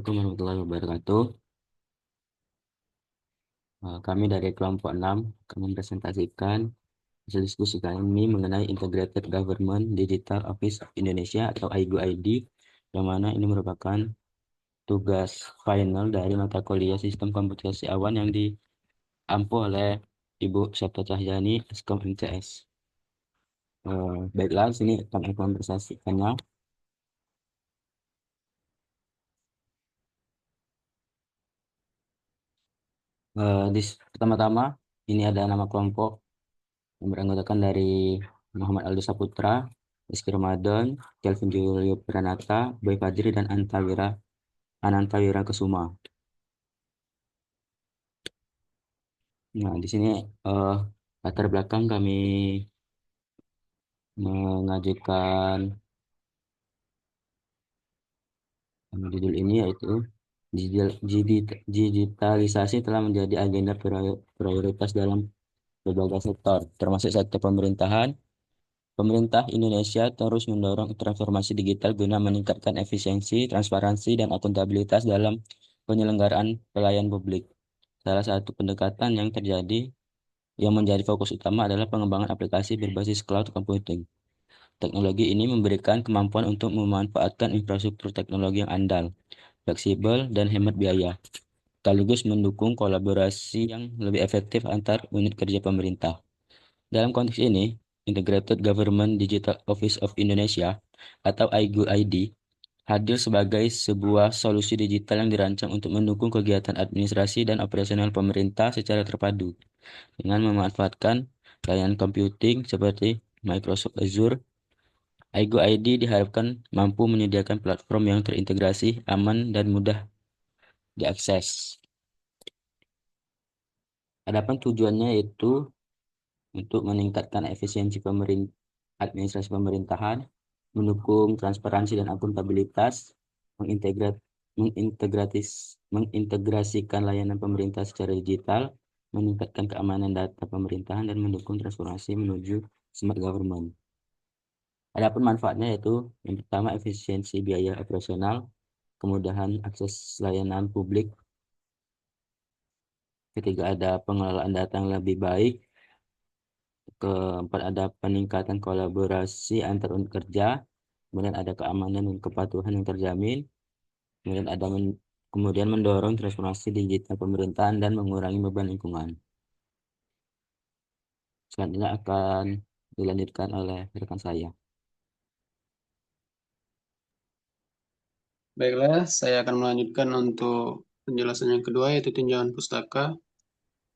Assalamualaikum warahmatullahi wabarakatuh. Kami dari kelompok 6 akan mempresentasikan hasil diskusi kami mengenai Integrated Government Digital Office of Indonesia atau IGO-ID, yang mana ini merupakan tugas final dari mata kuliah Sistem Komputasi Awan yang diampu oleh Ibu Septa Cahyani, Eskom MTS. Baiklah, sini akan aku mempresentasikannya. Pertama-tama, ini ada nama kelompok yang beranggotakan dari Muhammad Aldo Saputra, Rizky Ramadan, Kelvin Julio Pranata, Boy Fadri, dan Anantawira Kesuma. Nah, di sini eh, latar belakang kami mengajukan judul ini yaitu digitalisasi telah menjadi agenda prioritas dalam berbagai sektor, termasuk sektor pemerintahan. Pemerintah Indonesia terus mendorong transformasi digital guna meningkatkan efisiensi, transparansi, dan akuntabilitas dalam penyelenggaraan pelayanan publik. Salah satu pendekatan yang menjadi fokus utama adalah pengembangan aplikasi berbasis cloud computing. Teknologi ini memberikan kemampuan untuk memanfaatkan infrastruktur teknologi yang andal, fleksibel, dan hemat biaya, sekaligus mendukung kolaborasi yang lebih efektif antar unit kerja pemerintah. Dalam konteks ini, Integrated Government Digital Office of Indonesia atau IGO-ID hadir sebagai sebuah solusi digital yang dirancang untuk mendukung kegiatan administrasi dan operasional pemerintah secara terpadu dengan memanfaatkan layanan computing seperti Microsoft Azure. IGO-ID diharapkan mampu menyediakan platform yang terintegrasi, aman, dan mudah diakses. Adapun tujuannya yaitu untuk meningkatkan efisiensi administrasi pemerintahan, mendukung transparansi dan akuntabilitas, mengintegrasikan layanan pemerintah secara digital, meningkatkan keamanan data pemerintahan, dan mendukung transformasi menuju smart government. Adapun manfaatnya yaitu yang pertama efisiensi biaya operasional, kemudahan akses layanan publik, ketiga ada pengelolaan data yang lebih baik, keempat ada peningkatan kolaborasi antar unit kerja, kemudian ada keamanan dan kepatuhan yang terjamin, kemudian mendorong transformasi digital pemerintahan dan mengurangi beban lingkungan. Selanjutnya akan dilanjutkan oleh rekan saya. Baiklah, saya akan melanjutkan untuk penjelasan yang kedua, yaitu tinjauan pustaka.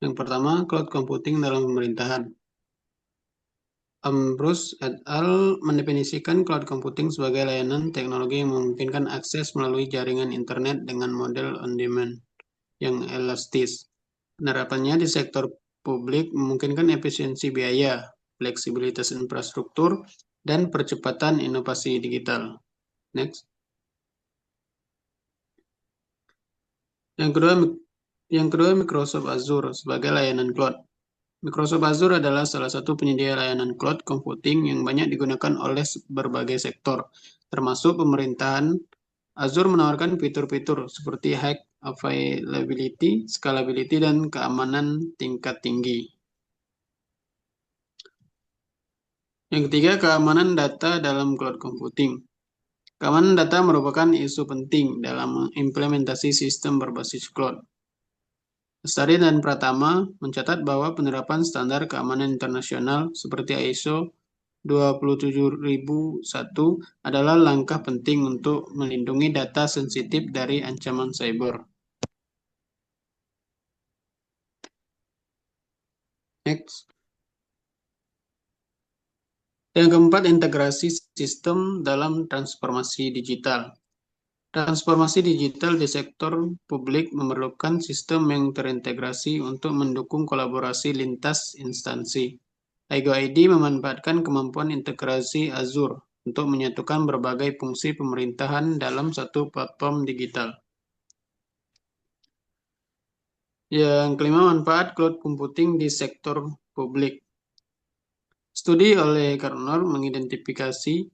Yang pertama, cloud computing dalam pemerintahan. Ambrose et al. Mendefinisikan cloud computing sebagai layanan teknologi yang memungkinkan akses melalui jaringan internet dengan model on-demand yang elastis. Penerapannya di sektor publik memungkinkan efisiensi biaya, fleksibilitas infrastruktur, dan percepatan inovasi digital. Next. Yang kedua, Microsoft Azure sebagai layanan cloud. Microsoft Azure adalah salah satu penyedia layanan cloud computing yang banyak digunakan oleh berbagai sektor, termasuk pemerintahan. Azure menawarkan fitur-fitur seperti high availability, scalability, dan keamanan tingkat tinggi. Yang ketiga, keamanan data dalam cloud computing. Keamanan data merupakan isu penting dalam implementasi sistem berbasis cloud. Lestari dan Pratama mencatat bahwa penerapan standar keamanan internasional seperti ISO 27001 adalah langkah penting untuk melindungi data sensitif dari ancaman cyber. Next. Yang keempat, integrasi sistem dalam transformasi digital. Transformasi digital di sektor publik memerlukan sistem yang terintegrasi untuk mendukung kolaborasi lintas instansi. IGO-ID memanfaatkan kemampuan integrasi Azure untuk menyatukan berbagai fungsi pemerintahan dalam satu platform digital. Yang kelima, manfaat cloud computing di sektor publik. Studi oleh Kernor mengidentifikasi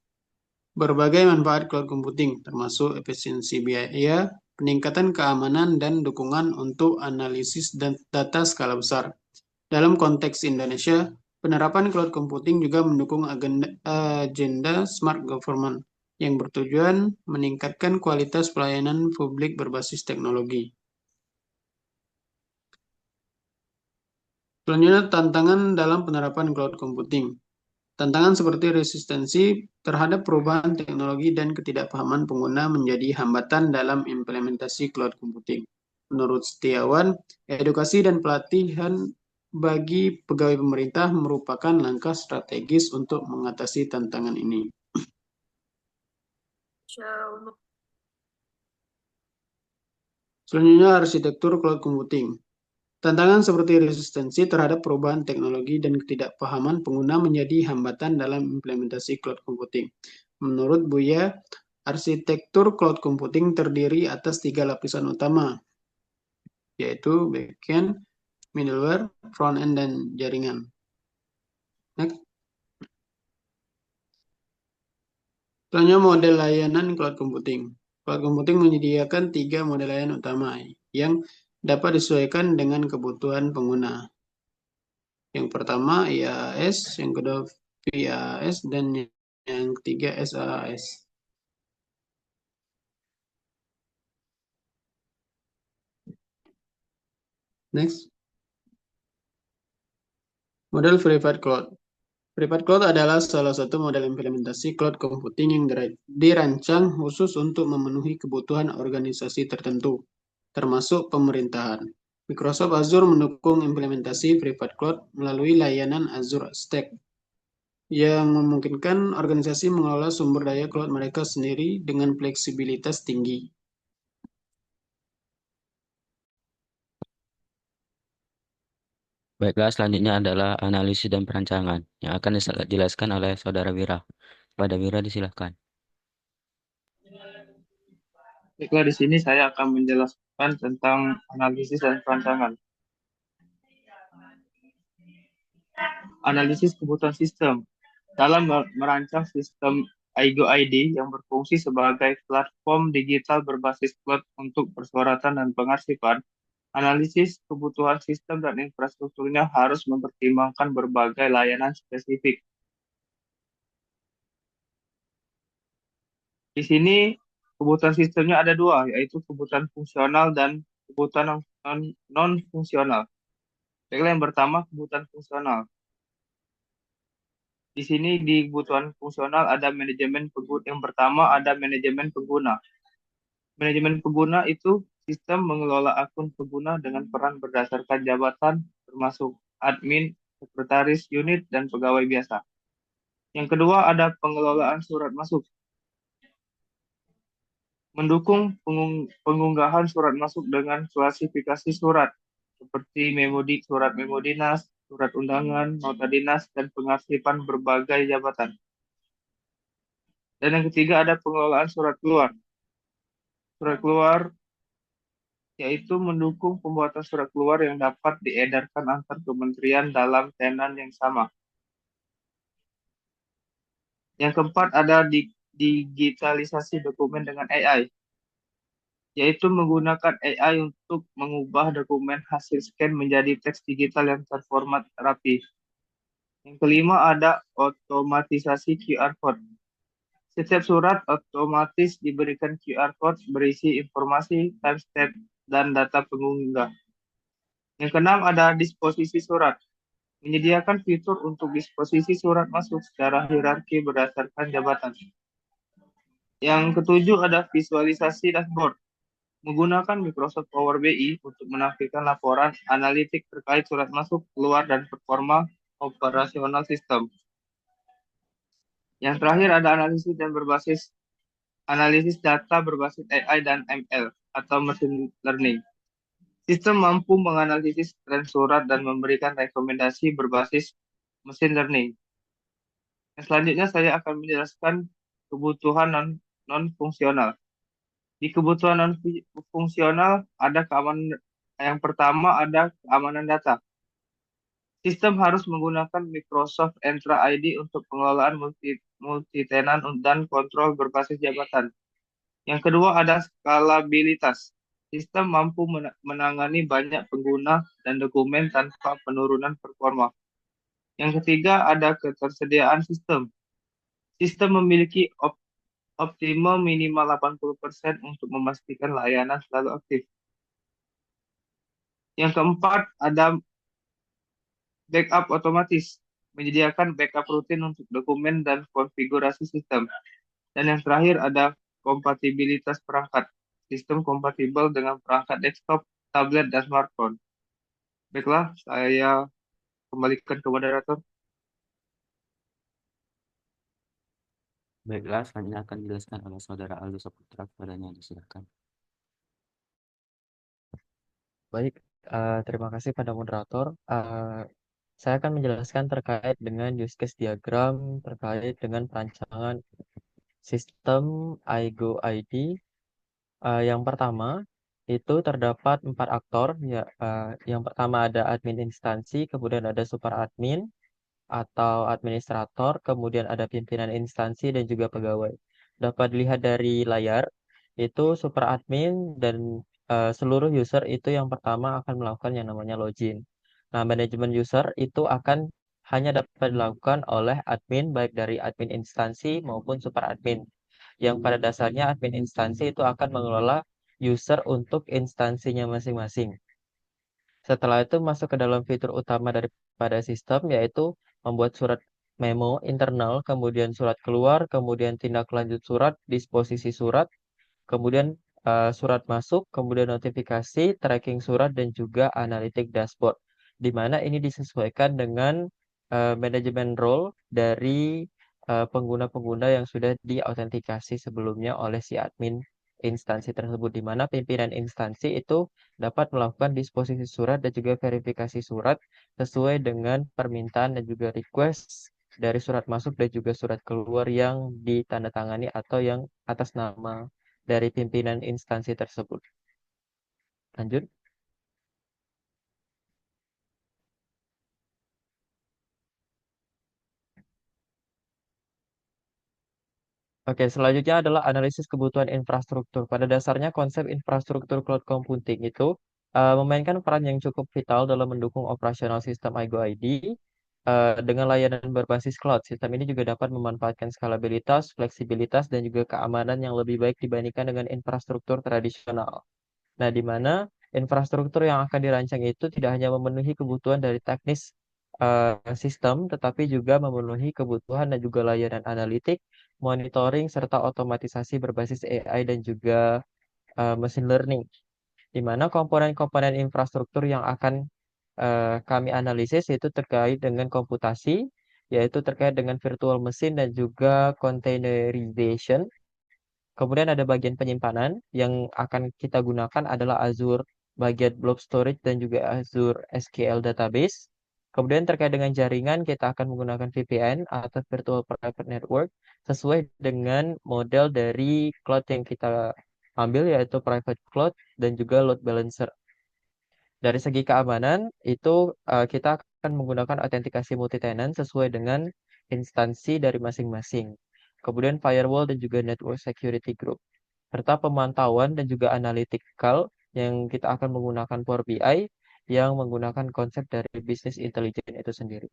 berbagai manfaat cloud computing, termasuk efisiensi biaya, peningkatan keamanan dan dukungan untuk analisis dan data skala besar. Dalam konteks Indonesia, penerapan cloud computing juga mendukung agenda smart government yang bertujuan meningkatkan kualitas pelayanan publik berbasis teknologi. Selanjutnya, tantangan dalam penerapan cloud computing. Tantangan seperti resistensi terhadap perubahan teknologi dan ketidakpahaman pengguna menjadi hambatan dalam implementasi cloud computing. Menurut Setiawan, edukasi dan pelatihan bagi pegawai pemerintah merupakan langkah strategis untuk mengatasi tantangan ini. Selanjutnya, arsitektur cloud computing. Tantangan seperti resistensi terhadap perubahan teknologi dan ketidakpahaman pengguna menjadi hambatan dalam implementasi cloud computing. Menurut Buya, arsitektur cloud computing terdiri atas 3 lapisan utama, yaitu backend, middleware, front-end, dan jaringan. Next. Selanjutnya, model layanan cloud computing. Cloud computing menyediakan 3 model layanan utama yang dapat disesuaikan dengan kebutuhan pengguna. Yang pertama IaaS, yang kedua VaaS, dan yang ketiga SaaS. Next. Model Private Cloud. Private Cloud adalah salah satu model implementasi cloud computing yang dirancang khusus untuk memenuhi kebutuhan organisasi tertentu, termasuk pemerintahan. Microsoft Azure mendukung implementasi Private Cloud melalui layanan Azure Stack, yang memungkinkan organisasi mengelola sumber daya cloud mereka sendiri dengan fleksibilitas tinggi. Baiklah, selanjutnya adalah analisis dan perancangan yang akan dijelaskan oleh Saudara Wira. Pada Wira disilahkan. Baiklah, di sini saya akan menjelaskan tentang analisis dan perancangan. Analisis kebutuhan sistem. Dalam merancang sistem IGO ID yang berfungsi sebagai platform digital berbasis cloud untuk persuaratan dan pengarsipan, analisis kebutuhan sistem dan infrastrukturnya harus mempertimbangkan berbagai layanan spesifik. Di sini kebutuhan sistemnya ada dua, yaitu kebutuhan fungsional dan kebutuhan non-fungsional. Baiklah, yang pertama kebutuhan fungsional. Di sini di kebutuhan fungsional ada manajemen pengguna. Yang pertama ada manajemen pengguna. Manajemen pengguna itu sistem mengelola akun pengguna dengan peran berdasarkan jabatan, termasuk admin, sekretaris unit, dan pegawai biasa. Yang kedua ada pengelolaan surat masuk. Mendukung pengunggahan surat masuk dengan klasifikasi surat, seperti surat memo dinas, surat undangan, nota dinas, dan pengarsipan berbagai jabatan. Dan yang ketiga ada pengelolaan surat keluar. Surat keluar yaitu mendukung pembuatan surat keluar yang dapat diedarkan antar kementerian dalam tenan yang sama. Yang keempat ada digitalisasi dokumen dengan AI, yaitu menggunakan AI untuk mengubah dokumen hasil scan menjadi teks digital yang terformat rapi. Yang kelima ada otomatisasi QR code. Setiap surat otomatis diberikan QR code berisi informasi, timestamp, dan data pengunggah. Yang keenam ada disposisi surat. Menyediakan fitur untuk disposisi surat masuk secara hierarki berdasarkan jabatan. Yang ketujuh ada visualisasi dashboard. Menggunakan Microsoft Power BI untuk menampilkan laporan analitik terkait surat masuk, keluar, dan performa operasional sistem. Yang terakhir ada analisis data berbasis AI dan ML atau machine learning. Sistem mampu menganalisis tren surat dan memberikan rekomendasi berbasis machine learning. Yang selanjutnya saya akan menjelaskan kebutuhan non-fungsional. Di kebutuhan non-fungsional ada keamanan. Yang pertama ada keamanan data. Sistem harus menggunakan Microsoft Entra ID untuk pengelolaan multi-tenant dan kontrol berbasis jabatan. Yang kedua ada skalabilitas. Sistem mampu menangani banyak pengguna dan dokumen tanpa penurunan performa. Yang ketiga ada ketersediaan sistem. Sistem memiliki optimum minimal 80% untuk memastikan layanan selalu aktif. Yang keempat ada backup otomatis, menyediakan backup rutin untuk dokumen dan konfigurasi sistem. Dan yang terakhir ada kompatibilitas perangkat. Sistem kompatibel dengan perangkat desktop, tablet, dan smartphone. Baiklah, saya kembalikan ke moderator. Baiklah, selanjutnya akan dijelaskan oleh Saudara Aldo Saputra. Kepadanya disilakan. Baik, terima kasih pada moderator. Saya akan menjelaskan terkait dengan use case diagram terkait dengan perancangan sistem iGo ID. Yang pertama itu terdapat 4 aktor. Ya, yang pertama ada admin instansi, kemudian ada super admin atau administrator, kemudian ada pimpinan instansi dan juga pegawai. Dapat dilihat dari layar, itu super admin dan seluruh user itu yang pertama akan melakukan yang namanya login. Nah, manajemen user itu akan hanya dapat dilakukan oleh admin, baik dari admin instansi maupun super admin. Yang pada dasarnya admin instansi itu akan mengelola user untuk instansinya masing-masing. Setelah itu masuk ke dalam fitur utama daripada sistem, yaitu membuat surat memo internal, kemudian surat keluar, kemudian tindak lanjut surat, disposisi surat, kemudian surat masuk, kemudian notifikasi, tracking surat, dan juga analitik dashboard. Di mana ini disesuaikan dengan manajemen role dari pengguna-pengguna yang sudah diautentikasi sebelumnya oleh si admin instansi tersebut, di mana pimpinan instansi itu dapat melakukan disposisi surat dan juga verifikasi surat sesuai dengan permintaan dan juga request dari surat masuk dan juga surat keluar yang ditandatangani atau yang atas nama dari pimpinan instansi tersebut. Lanjut. Oke, selanjutnya adalah analisis kebutuhan infrastruktur. Pada dasarnya konsep infrastruktur cloud computing itu memainkan peran yang cukup vital dalam mendukung operasional sistem iGo ID. Dengan layanan berbasis cloud, sistem ini juga dapat memanfaatkan skalabilitas, fleksibilitas, dan juga keamanan yang lebih baik dibandingkan dengan infrastruktur tradisional. Nah, di mana infrastruktur yang akan dirancang itu tidak hanya memenuhi kebutuhan dari teknis sistem, tetapi juga memenuhi kebutuhan dan juga layanan analitik, monitoring, serta otomatisasi berbasis AI dan juga machine learning. Di mana komponen-komponen infrastruktur yang akan kami analisis itu terkait dengan komputasi, yaitu terkait dengan virtual machine dan juga containerization. Kemudian ada bagian penyimpanan yang akan kita gunakan adalah Azure bagian blob storage dan juga Azure SQL database. Kemudian terkait dengan jaringan kita akan menggunakan VPN atau Virtual Private Network sesuai dengan model dari cloud yang kita ambil, yaitu private cloud dan juga load balancer. Dari segi keamanan itu kita akan menggunakan autentikasi multi-tenant sesuai dengan instansi dari masing-masing. Kemudian firewall dan juga network security group. Serta pemantauan dan juga analytical yang kita akan menggunakan Power BI yang menggunakan konsep dari business intelligence itu sendiri.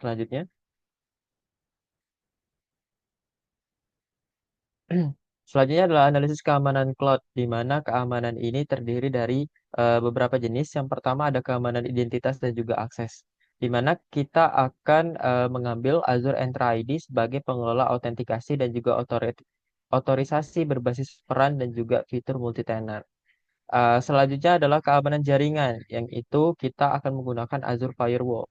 Selanjutnya. Selanjutnya adalah analisis keamanan cloud, di mana keamanan ini terdiri dari beberapa jenis. Yang pertama ada keamanan identitas dan juga akses, di mana kita akan mengambil Azure Entra ID sebagai pengelola autentikasi dan juga otorisasi berbasis peran dan juga fitur multi-tenant. Selanjutnya adalah keamanan jaringan, yang itu kita akan menggunakan Azure Firewall,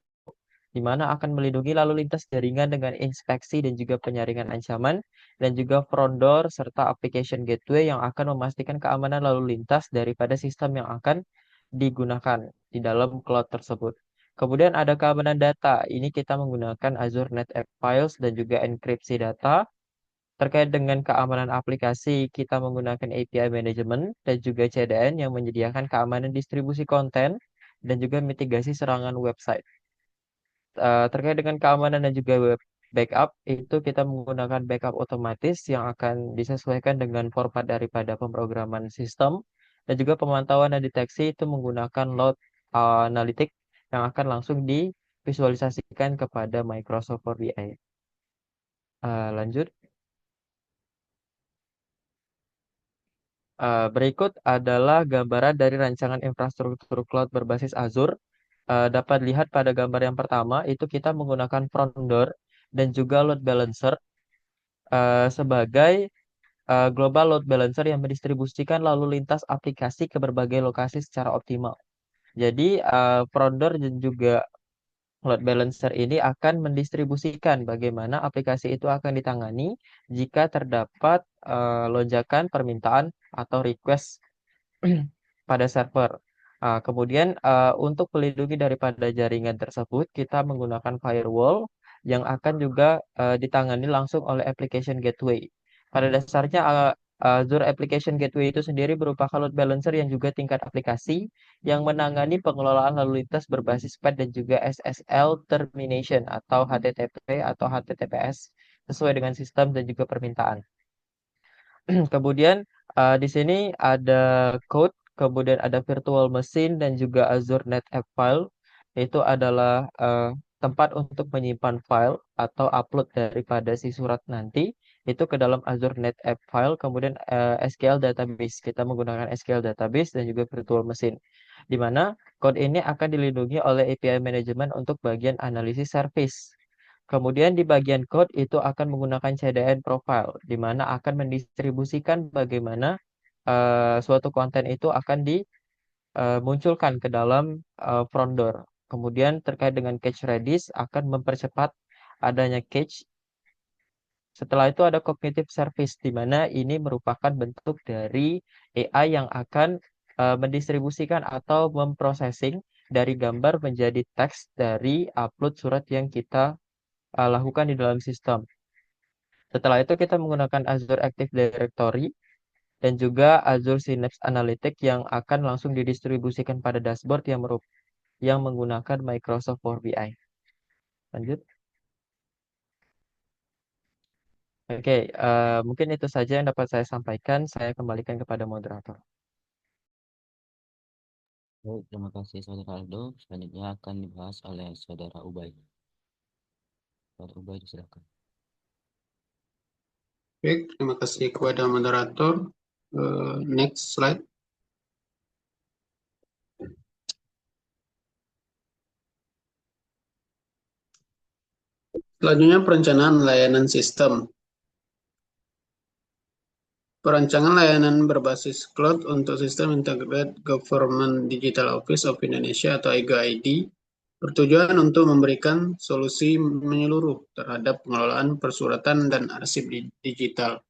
di mana akan melindungi lalu lintas jaringan dengan inspeksi dan juga penyaringan ancaman, dan juga front door serta application gateway yang akan memastikan keamanan lalu lintas daripada sistem yang akan digunakan di dalam cloud tersebut. Kemudian ada keamanan data. Ini kita menggunakan Azure NetApp Files dan juga enkripsi data. Terkait dengan keamanan aplikasi, kita menggunakan API Management dan juga CDN yang menyediakan keamanan distribusi konten dan juga mitigasi serangan website. Terkait dengan keamanan dan juga web backup itu kita menggunakan backup otomatis yang akan disesuaikan dengan format daripada pemrograman sistem, dan juga pemantauan dan deteksi itu menggunakan load analytic yang akan langsung divisualisasikan kepada Microsoft Power BI. Lanjut. Berikut adalah gambaran dari rancangan infrastruktur cloud berbasis Azure. Dapat lihat pada gambar yang pertama, itu kita menggunakan front door dan juga load balancer sebagai global load balancer yang mendistribusikan lalu lintas aplikasi ke berbagai lokasi secara optimal. Jadi, front door dan juga load balancer ini akan mendistribusikan bagaimana aplikasi itu akan ditangani jika terdapat lonjakan permintaan atau request pada server. Kemudian untuk melindungi daripada jaringan tersebut, kita menggunakan firewall yang akan juga ditangani langsung oleh application gateway. Pada dasarnya Azure Application Gateway itu sendiri merupakan load balancer yang juga tingkat aplikasi yang menangani pengelolaan lalu lintas berbasis PAD dan juga SSL termination atau HTTP atau HTTPS sesuai dengan sistem dan juga permintaan. Kemudian di sini ada code, kemudian ada virtual machine dan juga Azure NetApp file. Itu adalah tempat untuk menyimpan file atau upload daripada si surat nanti itu ke dalam Azure NetApp file, kemudian SQL database. Kita menggunakan SQL database dan juga virtual machine. Di mana code ini akan dilindungi oleh API management untuk bagian analisis service. Kemudian di bagian code itu akan menggunakan CDN profile, di mana akan mendistribusikan bagaimana suatu konten itu akan dimunculkan ke dalam front door. Kemudian terkait dengan cache redis akan mempercepat adanya cache. Setelah itu ada cognitive service, di mana ini merupakan bentuk dari AI yang akan mendistribusikan atau memprocessing dari gambar menjadi teks dari upload surat yang kita lakukan di dalam sistem. Setelah itu kita menggunakan Azure Active Directory dan juga Azure Synapse Analytics yang akan langsung didistribusikan pada dashboard yang menggunakan Microsoft Power BI. Lanjut. Oke, mungkin itu saja yang dapat saya sampaikan. Saya kembalikan kepada moderator. Baik, terima kasih Saudara Aldo. Selanjutnya akan dibahas oleh Saudara Ubay. Saudara Ubay, silakan. Baik, terima kasih kepada moderator. Next slide. Selanjutnya perencanaan layanan sistem. Perancangan layanan berbasis cloud untuk sistem Integrated Government Digital Office of Indonesia atau IGO-ID bertujuan untuk memberikan solusi menyeluruh terhadap pengelolaan persuratan dan arsip digital.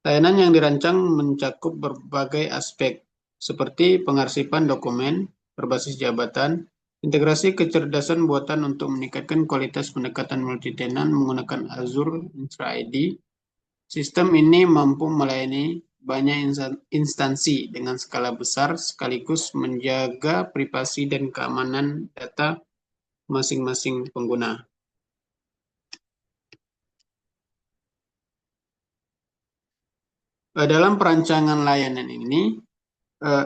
Layanan yang dirancang mencakup berbagai aspek seperti pengarsipan dokumen berbasis jabatan, integrasi kecerdasan buatan untuk meningkatkan kualitas pendekatan multitenant menggunakan Azure Infra ID. Sistem ini mampu melayani banyak instansi dengan skala besar sekaligus menjaga privasi dan keamanan data masing-masing pengguna. Dalam perancangan layanan ini,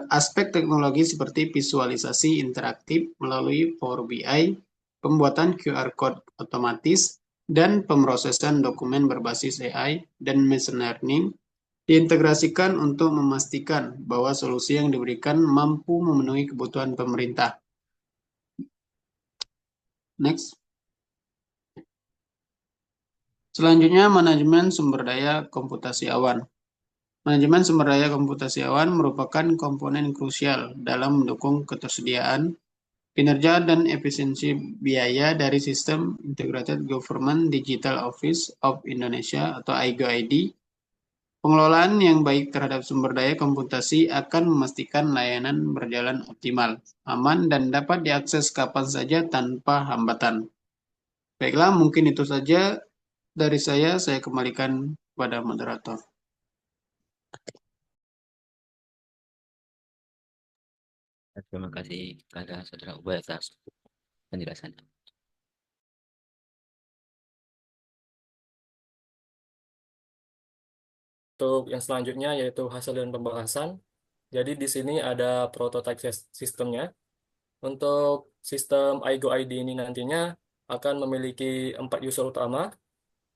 aspek teknologi seperti visualisasi interaktif melalui Power BI, pembuatan QR Code otomatis, dan pemrosesan dokumen berbasis AI dan machine learning diintegrasikan untuk memastikan bahwa solusi yang diberikan mampu memenuhi kebutuhan pemerintah. Next. Selanjutnya, manajemen sumber daya komputasi awan. Manajemen sumber daya komputasi awan merupakan komponen krusial dalam mendukung ketersediaan, kinerja, dan efisiensi biaya dari sistem Integrated Government Digital Office of Indonesia atau IGO-ID. Pengelolaan yang baik terhadap sumber daya komputasi akan memastikan layanan berjalan optimal, aman, dan dapat diakses kapan saja tanpa hambatan. Baiklah, mungkin itu saja dari saya kembalikan kepada moderator. Terima kasih kepada Saudara Ubay atas penjelasannya. untuk yang selanjutnya yaitu hasil dan pembahasan. Jadi di sini ada prototype sistemnya. Untuk sistem iGo ID ini nantinya akan memiliki 4 user utama.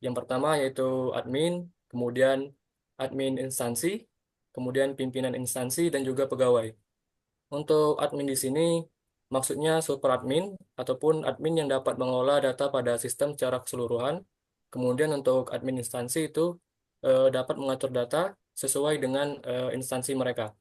Yang pertama yaitu admin, kemudian admin instansi, kemudian pimpinan instansi, dan juga pegawai. Untuk admin di sini maksudnya super admin ataupun admin yang dapat mengelola data pada sistem secara keseluruhan. Kemudian untuk admin instansi itu dapat mengatur data sesuai dengan instansi mereka.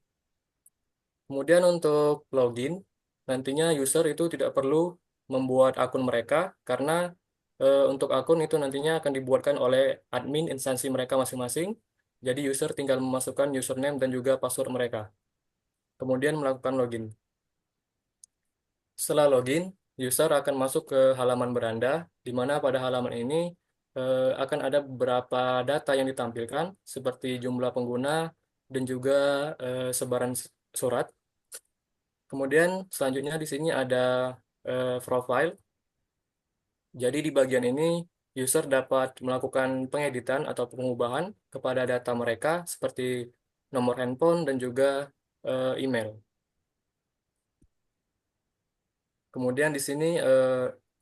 Kemudian untuk login, nantinya user itu tidak perlu membuat akun mereka karena untuk akun itu nantinya akan dibuatkan oleh admin instansi mereka masing-masing. Jadi user tinggal memasukkan username dan juga password mereka. Kemudian melakukan login. Setelah login, user akan masuk ke halaman beranda, di mana pada halaman ini akan ada beberapa data yang ditampilkan, seperti jumlah pengguna dan juga sebaran surat. Kemudian selanjutnya di sini ada profile. Jadi di bagian ini user dapat melakukan pengeditan atau pengubahan kepada data mereka seperti nomor handphone dan juga email. Kemudian di sini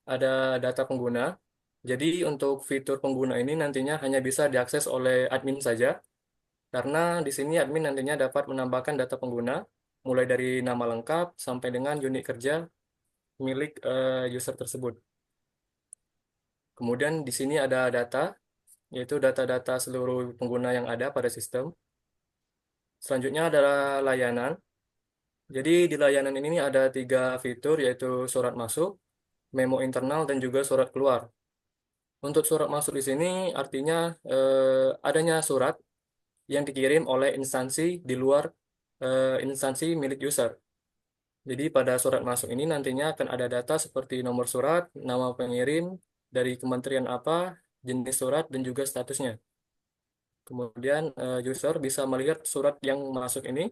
ada data pengguna. Jadi untuk fitur pengguna ini nantinya hanya bisa diakses oleh admin saja, karena di sini admin nantinya dapat menambahkan data pengguna, mulai dari nama lengkap sampai dengan unit kerja milik user tersebut. Kemudian di sini ada data, yaitu data-data seluruh pengguna yang ada pada sistem. Selanjutnya adalah layanan. Jadi di layanan ini ada 3 fitur, yaitu surat masuk, memo internal, dan juga surat keluar. Untuk surat masuk di sini artinya adanya surat yang dikirim oleh instansi di luar instansi milik user. Jadi pada surat masuk ini nantinya akan ada data seperti nomor surat, nama pengirim, dari kementerian apa, jenis surat, dan juga statusnya. Kemudian user bisa melihat surat yang masuk ini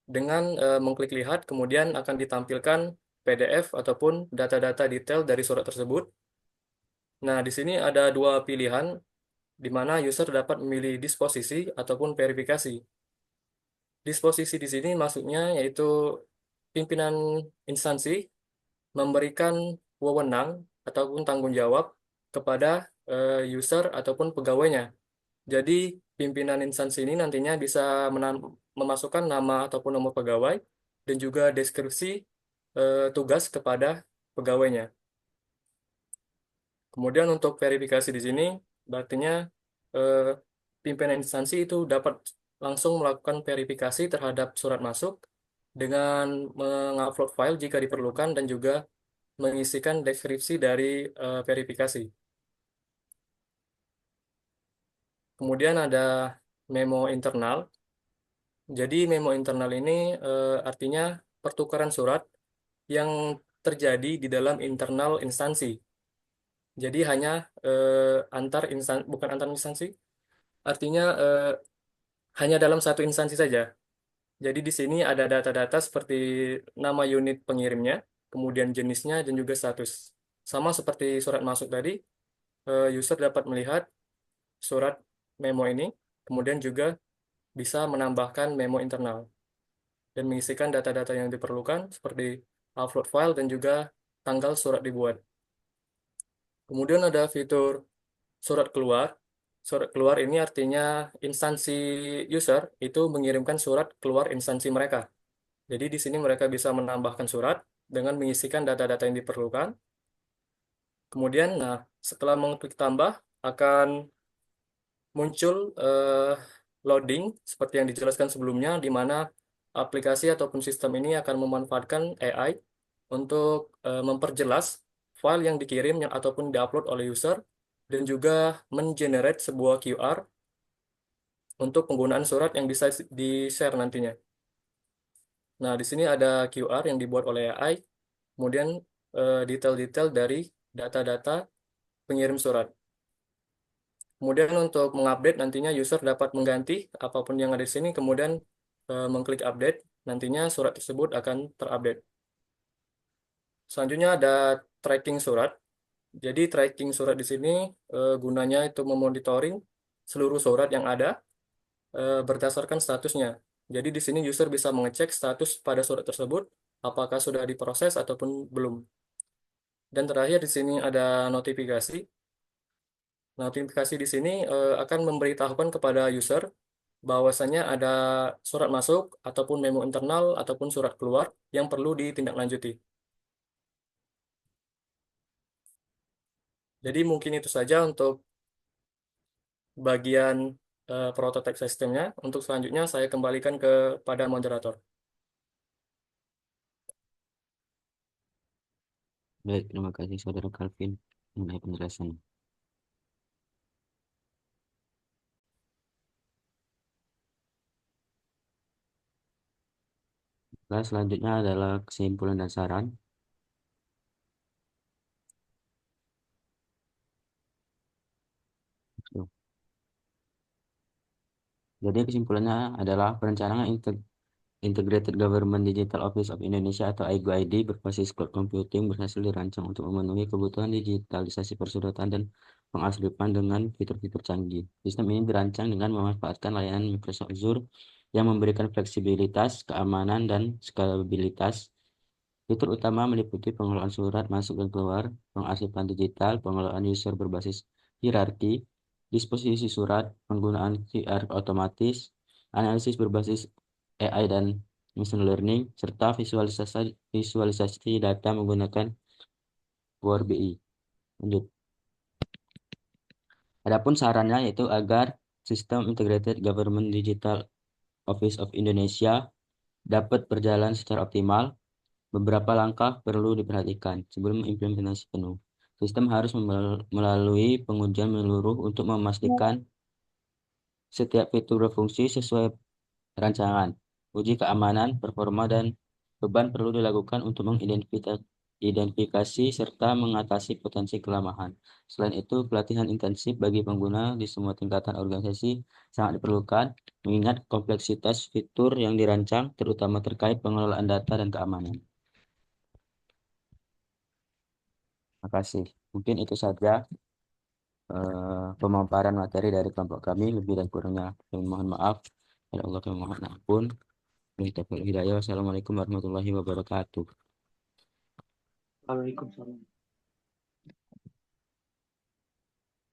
dengan mengklik lihat, kemudian akan ditampilkan PDF ataupun data-data detail dari surat tersebut. Nah, di sini ada 2 pilihan di mana user dapat memilih disposisi ataupun verifikasi. Disposisi di sini maksudnya yaitu pimpinan instansi memberikan wewenang ataupun tanggung jawab kepada user ataupun pegawainya. Jadi pimpinan instansi ini nantinya bisa memasukkan nama ataupun nomor pegawai dan juga deskripsi tugas kepada pegawainya. Kemudian untuk verifikasi di sini, artinya pimpinan instansi itu dapat langsung melakukan verifikasi terhadap surat masuk dengan mengupload file jika diperlukan dan juga mengisikan deskripsi dari verifikasi. Kemudian ada memo internal. Jadi memo internal ini artinya pertukaran surat yang terjadi di dalam internal instansi. Jadi hanya bukan antar instansi, artinya hanya dalam satu instansi saja. Jadi di sini ada data-data seperti nama unit pengirimnya, kemudian jenisnya, dan juga status. Sama seperti surat masuk tadi, user dapat melihat surat memo ini, kemudian juga bisa menambahkan memo internal dan mengisikan data-data yang diperlukan seperti upload file dan juga tanggal surat dibuat. Kemudian ada fitur surat keluar. Surat keluar ini artinya instansi user itu mengirimkan surat keluar instansi mereka. Jadi di sini mereka bisa menambahkan surat dengan mengisikan data-data yang diperlukan. Kemudian, nah, setelah mengklik tambah, akan muncul loading seperti yang dijelaskan sebelumnya, di mana aplikasi ataupun sistem ini akan memanfaatkan AI untuk memperjelas file yang dikirim ataupun diupload oleh user, dan juga mengenerate sebuah QR untuk penggunaan surat yang bisa di-share nantinya. Nah, di sini ada QR yang dibuat oleh AI, kemudian detail-detail dari data-data pengirim surat. Kemudian untuk mengupdate nantinya user dapat mengganti apapun yang ada di sini, kemudian mengklik update, nantinya surat tersebut akan terupdate. Selanjutnya ada tracking surat. Jadi tracking surat di sini gunanya itu memonitoring seluruh surat yang ada berdasarkan statusnya. Jadi di sini user bisa mengecek status pada surat tersebut apakah sudah diproses ataupun belum. Dan terakhir di sini ada notifikasi. Notifikasi di sini akan memberitahukan kepada user bahwasanya ada surat masuk ataupun memo internal ataupun surat keluar yang perlu ditindaklanjuti. Jadi mungkin itu saja untuk bagian prototype sistemnya. Untuk selanjutnya saya kembalikan kepada moderator. Baik, terima kasih Saudara Calvin mengenai penjelasan. Nah, selanjutnya adalah kesimpulan dan saran. Jadi kesimpulannya adalah perencanaan Integrated Government Digital Office of Indonesia atau IGOID berbasis cloud computing berhasil dirancang untuk memenuhi kebutuhan digitalisasi persuratatan dan pengarslipan dengan fitur-fitur canggih. Sistem ini dirancang dengan memanfaatkan layanan Microsoft Azure yang memberikan fleksibilitas, keamanan, dan skalabilitas. Fitur utama meliputi pengelolaan surat masuk dan keluar, pengarsipan digital, pengelolaan user berbasis hierarki, disposisi surat, penggunaan QR otomatis, analisis berbasis AI dan machine learning, serta visualisasi data menggunakan Power BI. Lanjut. Adapun sarannya yaitu agar sistem Integrated Government Digital Office of Indonesia dapat berjalan secara optimal. Beberapa langkah perlu diperhatikan sebelum implementasi penuh. Sistem harus melalui pengujian menyeluruh untuk memastikan setiap fitur berfungsi sesuai rancangan. Uji keamanan, performa, dan beban perlu dilakukan untuk mengidentifikasi serta mengatasi potensi kelemahan. Selain itu, pelatihan intensif bagi pengguna di semua tingkatan organisasi sangat diperlukan, mengingat kompleksitas fitur yang dirancang, terutama terkait pengelolaan data dan keamanan. Terima kasih. Mungkin itu saja pemaparan materi dari kelompok kami. Lebih dan kurangnya kami mohon maaf. Ya Allah kami mohon ampun. Wassalamualaikum warahmatullahi wabarakatuh. Waalaikumsalam.